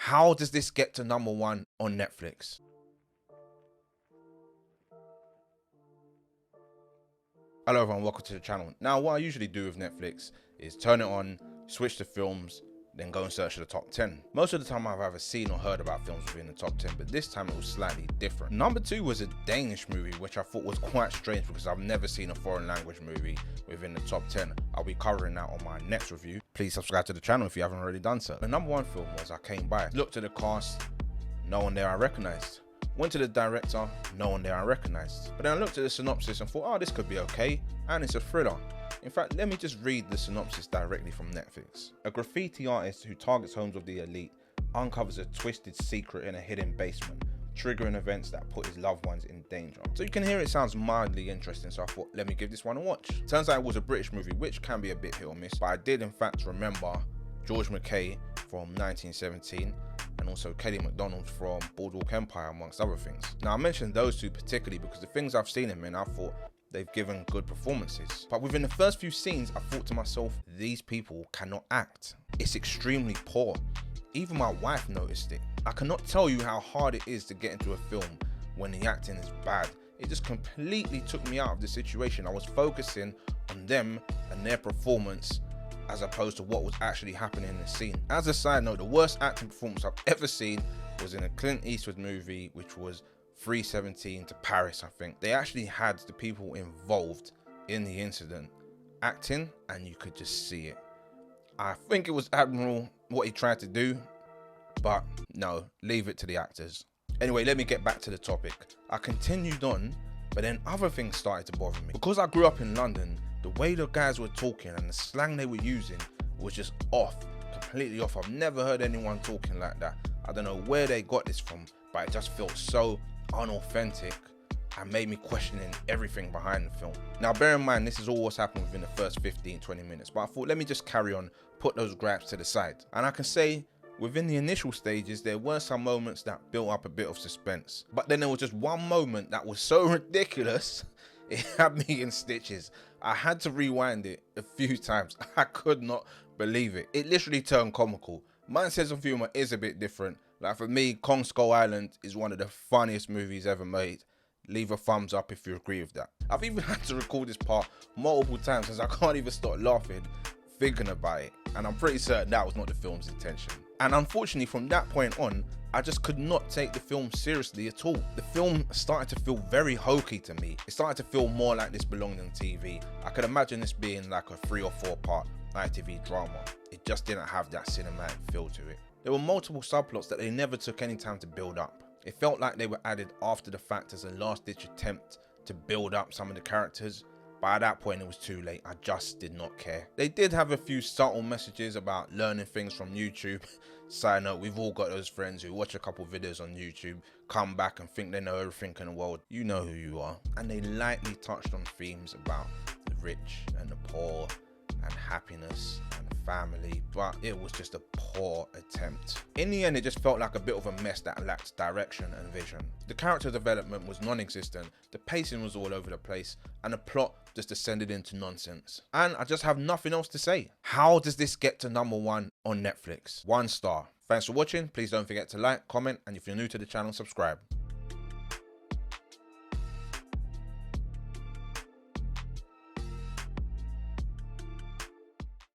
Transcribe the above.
How does this get to #1 on Netflix? Hello everyone, welcome to the channel. Now what I usually do with Netflix is turn it on, switch to films, then go and search for the top 10. Most of the time I've either seen or heard about films within the top 10, but this time it was slightly different. Number 2 was a Danish movie, which I thought was quite strange because I've never seen a foreign language movie within the top 10. I'll be covering that on my next review. Please subscribe to the channel if you haven't already done so. The number 1 film was I Came By. Looked at the cast, no one there I recognized. Went to the director, no one there I recognized. But then I looked at the synopsis and thought, oh, this could be okay, and it's a thriller. In fact, let me just read the synopsis directly from Netflix. A graffiti artist who targets homes of the elite uncovers a twisted secret in a hidden basement, triggering events that put his loved ones in danger. So you can hear it sounds mildly interesting, so I thought, let me give this one a watch. Turns out it was a British movie, which can be a bit hit or miss, but I did in fact remember George McKay from 1917, and also Kelly MacDonald from Boardwalk Empire, amongst other things. Now I mentioned those two particularly because the things I've seen him in, I thought they've given good performances. But within the first few scenes, I thought to myself, these people cannot act. It's extremely poor. Even my wife noticed it. I cannot tell you how hard it is to get into a film when the acting is bad. It just completely took me out of the situation. I was focusing on them and their performance as opposed to what was actually happening in the scene. As a side note, the worst acting performance I've ever seen was in a Clint Eastwood movie, which was 317 to Paris, I think. They actually had the people involved in the incident acting, and you could just see it. I think it was admirable what he tried to do, but no, leave it to the actors. Anyway, let me get back to the topic. I continued on, but then other things started to bother me. Because I grew up in London, the way the guys were talking and the slang they were using was just off, completely off. I've never heard anyone talking like that. I don't know where they got this from, but it just felt so unauthentic and made me questioning everything behind the film. Now bear in mind, this is all what's happened within the first 15-20 minutes, but I thought let me just carry on, put those gripes to the side. And I can say within the initial stages there were some moments that built up a bit of suspense, but then there was just one moment that was so ridiculous it had me in stitches. I had to rewind it a few times. I could not believe it. It literally turned comical. My sense of humor is a bit different. Like for me, Kong Skull Island is one of the funniest movies ever made. Leave a thumbs up if you agree with that. I've even had to record this part multiple times as I can't even stop laughing thinking about it, and I'm pretty certain that was not the film's intention. And unfortunately from that point on, I just could not take the film seriously at all. The film started to feel very hokey to me. It started to feel more like this belonged on TV. I could imagine this being like a 3 or 4 part ITV drama. It just didn't have that cinematic feel to it. There were multiple subplots that they never took any time to build up. It felt like they were added after the fact as a last ditch attempt to build up some of the characters. But at that point it was too late. I just did not care. They did have a few subtle messages about learning things from YouTube. Side note, we've all got those friends who watch a couple videos on YouTube, come back and think they know everything in the world. You know who you are. And they lightly touched on themes about the rich and the poor and happiness and family, but it was just a poor attempt. In the end, it just felt like a bit of a mess that lacked direction and vision. The character development was non-existent, the pacing was all over the place, and the plot just descended into nonsense. And I just have nothing else to say. How does this get to #1 on Netflix? 1 star. Thanks for watching. Please don't forget to like, comment, and if you're new to the channel, subscribe.